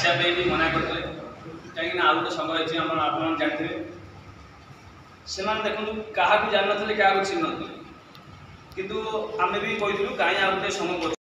आसवाई भी मना करते कहीं आउ गोटे संघ है आप जानते से देखो क्या जान ना क्या चिन्ह किंतु आम भी कही कहीं आ गोटे संघ